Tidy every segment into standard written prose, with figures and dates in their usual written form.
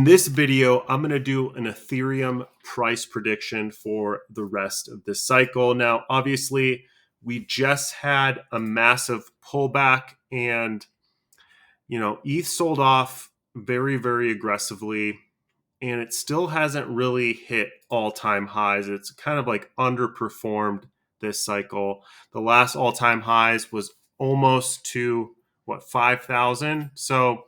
In this video, I'm going to do an Ethereum price prediction for the rest of this cycle. Now, obviously, we just had a massive pullback and, ETH sold off very, very aggressively and it still hasn't really hit all-time highs. It's kind of like underperformed this cycle. The last all-time highs was almost to 5,000. So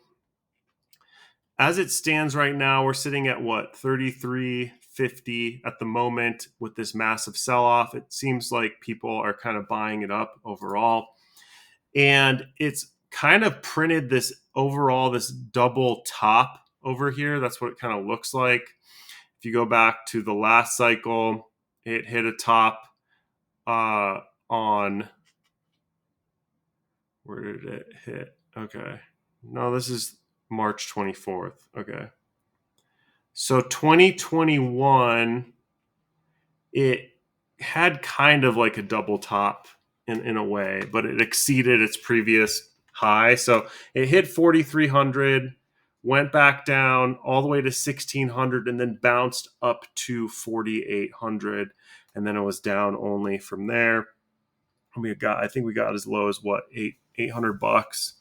as it stands right now, we're sitting at 3350 at the moment with this massive sell-off. It seems like people are kind of buying it up overall. And it's kind of printed this double top over here. That's what it kind of looks like. If you go back to the last cycle, it hit a top on, where did it hit? Okay. No, this is March 24th. Okay. So 2021, it had kind of like a double top in a way, but it exceeded its previous high. So it hit 4,300, went back down all the way to 1,600, and then bounced up to 4,800. And then it was down only from there. I think we got as low as $800.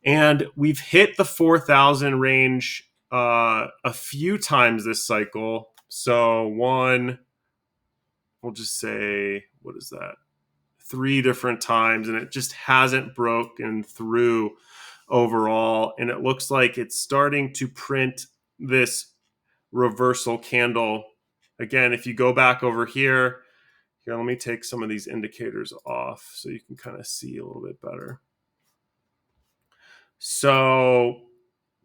And we've hit the 4,000 range a few times this cycle. So we'll just say, what is that? 3 different times, and it just hasn't broken through overall. And it looks like it's starting to print this reversal candle. Again, if you go back over here, let me take some of these indicators off so you can kind of see a little bit better. So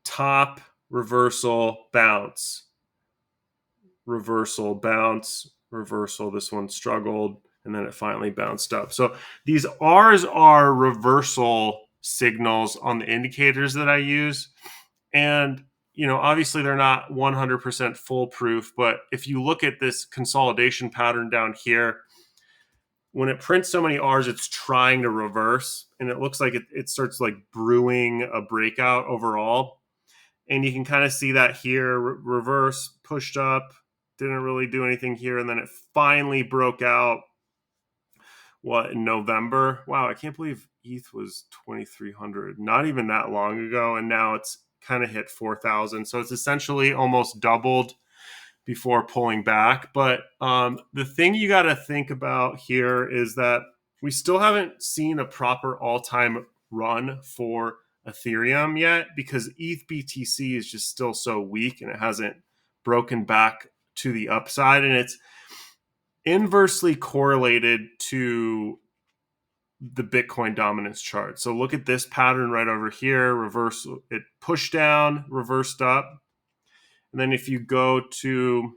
top, reversal, bounce, reversal, bounce, reversal. This one struggled, and then it finally bounced up. So these R's are reversal signals on the indicators that I use. And, obviously they're not 100% foolproof, but if you look at this consolidation pattern down here, when it prints so many R's, it's trying to reverse, and it looks like it starts like brewing a breakout overall. And you can kind of see that here, reverse, pushed up, didn't really do anything here, and then it finally broke out, in November? Wow, I can't believe ETH was 2,300, not even that long ago, and now it's kind of hit 4,000. So it's essentially almost doubled before pulling back. But the thing you got to think about here is that we still haven't seen a proper all-time run for Ethereum yet, because ETH BTC is just still so weak and it hasn't broken back to the upside, and it's inversely correlated to the Bitcoin dominance chart. So look at this pattern right over here, reverse, it pushed down, reversed up. And then if you go to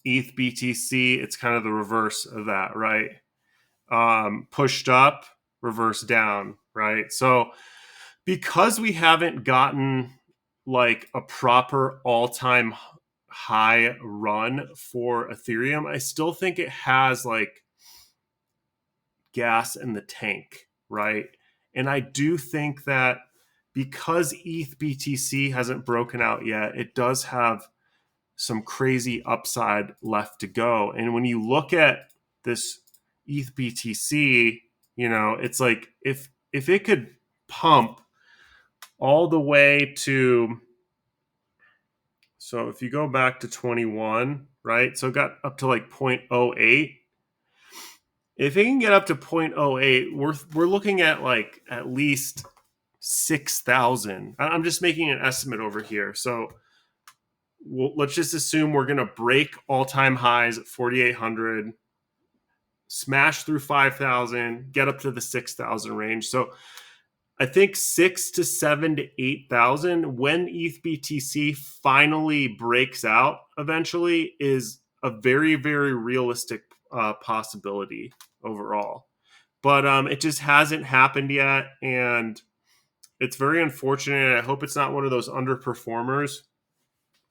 ETH BTC, it's kind of the reverse of that, right? Pushed up, reversed down, right? So because we haven't gotten like a proper all-time high run for Ethereum, I still think it has like gas in the tank, right? And I do think that because ETH BTC hasn't broken out yet, it does have some crazy upside left to go. And when you look at this ETH BTC, it's like if it could pump all the way to, so if you go back to 21, right? So it got up to like 0.08. If it can get up to 0.08, we're looking at like at least 6,000. I'm just making an estimate over here. So let's just assume we're going to break all-time highs at 4,800, smash through 5,000, get up to the 6,000 range. So I think 6 to 7 to 8,000 when ETH BTC finally breaks out eventually is a very, very realistic possibility overall. But it just hasn't happened yet, and it's very unfortunate. I hope it's not one of those underperformers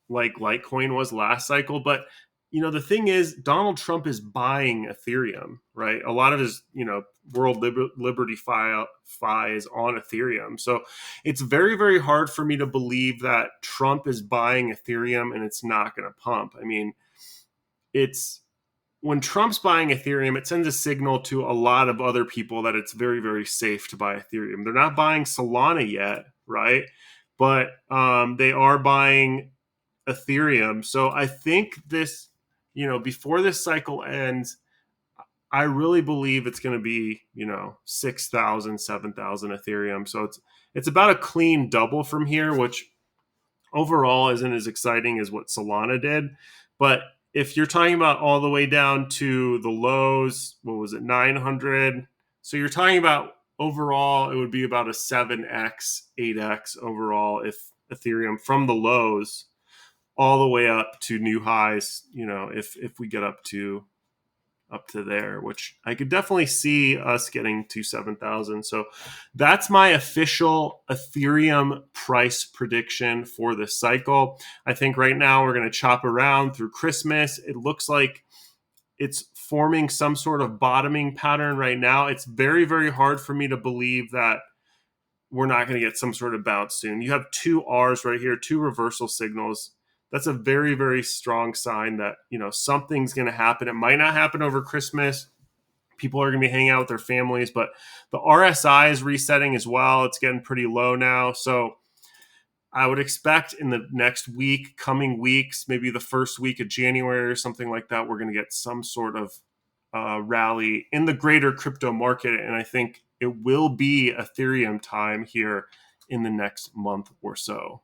like Litecoin was last cycle. But the thing is, Donald Trump is buying Ethereum, right? A lot of his, world liberty fi is on Ethereum. So it's very, very hard for me to believe that Trump is buying Ethereum and it's not going to pump. I mean, it's when Trump's buying Ethereum, it sends a signal to a lot of other people that it's very, very safe to buy Ethereum. They're not buying Solana yet, right? But they are buying Ethereum. So I think this, before this cycle ends, I really believe it's going to be, 6,000, 7,000 Ethereum. So it's about a clean double from here, which overall isn't as exciting as what Solana did. But if you're talking about all the way down to the lows, what was it, 900? So you're talking about overall, it would be about a 7x, 8x overall if Ethereum from the lows all the way up to new highs, if we get up to there, which I could definitely see us getting to 7,000. So that's my official Ethereum price prediction for this cycle. I think right now we're going to chop around through Christmas. It looks like it's forming some sort of bottoming pattern right now. It's very, very hard for me to believe that we're not going to get some sort of bounce soon. You have two R's right here, two reversal signals. That's a very, very strong sign that, something's going to happen. It might not happen over Christmas. People are going to be hanging out with their families, but the RSI is resetting as well. It's getting pretty low now. So I would expect in the next week, coming weeks, maybe the first week of January or something like that, we're going to get some sort of rally in the greater crypto market. And I think it will be Ethereum time here in the next month or so.